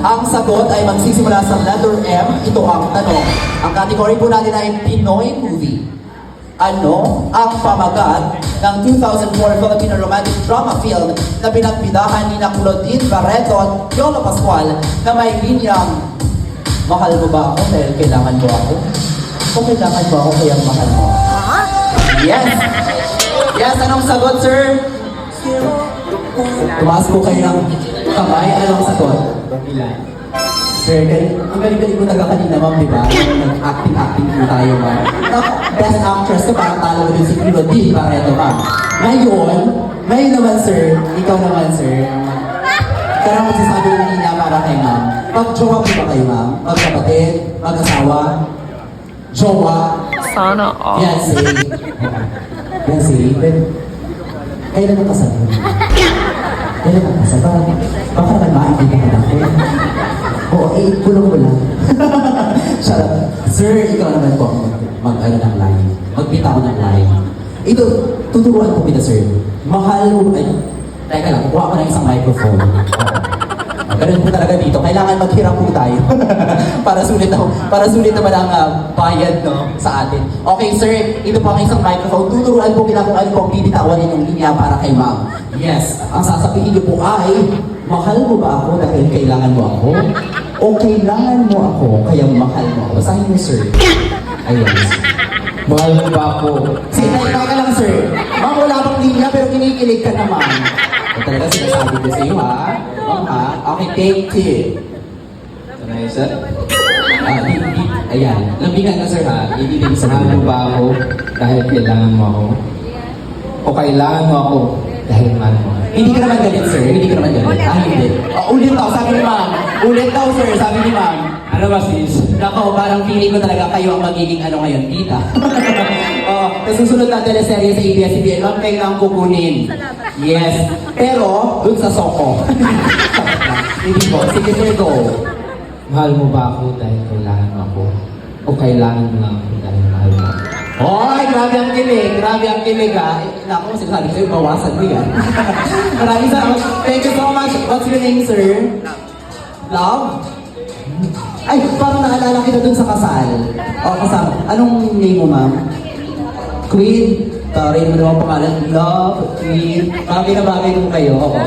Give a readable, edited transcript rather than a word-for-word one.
Ang sagot ay magsisimula sa letter M. Ito ang tanong. Ang category po natin ay Pinoy movie. Ano ang pamagat ng 2004 Filipino romantic drama film na pinagbidahan ni Claudine Barreto at Yolo Pascual na may linyang mahal mo ba ako dahil kailangan mo ako? Kung kailangan mo ako kaya mahal mo? Yes! Yes, anong sagot, sir? Tumaas po kayo ng kamay. Anong sagot? Sir, ang galing-galing mo talaga kanina, ma'am, di ba? Nag-acting po tayo, ma'am. Best actress ka, parang talo din si Claudine Barreto, ma'am. Ngayon naman, sir, ikaw naman, sir. Kaya magsasabi ng niya para kay ma'am. Mag-jowa po ba kayo, ma'am? Magkapatid? Mag-asawa? Jowa? Sana all. Fiancé? Fiancé? Kailan ang kasal mo? Kailan ang kasal? Baka naman makikita ka natin. Oo, kulong mo lang. Shut up. Sir, ikaw naman po mag-ano ng line. Magbitaw ng line. Ito, tuturuan po kita, sir. Mahal mo, ay, teka lang, kuha ko ng isang microphone. Ganun po talaga dito. Kailangan maghiram po tayo. para sulit naman ang bayad, no, sa atin. Okay, sir, ito po ang isang microphone. Tuturuan po kita kung ano po ang bibitawan ninyong linya para kay ma'am. Yes, ang sasabihin niyo po ay, mahal mo ba ako dahil kailangan mo ako? O kailangan mo ako kaya mahal mo ako? Basahin niyo, sir. Ayun. Mahal mo ba ako? Sige, ka lang, sir. Ma'am, wala pang linya pero kinikilig ka naman. O talaga sinasabi ko sa iyo, ha? Ma'am, ha? Okay, take two. Sanay, sir? Ayan. Lambingan ka, sir, ha? Ibibig sa Mahal mo ba ako dahil kailangan mo ako? O kailangan mo ako dahil mahal mo ako? Hindi ka naman galit, sir. Hindi ka naman galit. Hindi. Ulit daw, sabi ni ma'am. Ulit daw, sir, sabi ni ma'am. Ano ba, sis? Nako, parang feeling ko talaga kayo ang magiging ano ngayon, tita. Sa susunod na teleserye sa ABS-CBN, ma'am, kailangan kukunin. Yes. Pero, dun sa Soko. Hindi po. Sige, sir, go. Mahal mo ba ako dahil kailangan mo ako? O kailangan mo lang ako dahil mahal mo ako? Hoy, grabe ang kilig. Grabe ang kilig, ha. Naku, sinasabi sa'yo, bawasan mo yan. Maraming salamat. Thank you so much. What's your name, sir? Love? Ay, parang naalala kita dun sa kasal. O, kasal. Anong name mo, ma'am? Queen? Tarin mo naman pangalan. Love, Queen. Bagay na bagay mo kayo. Oo.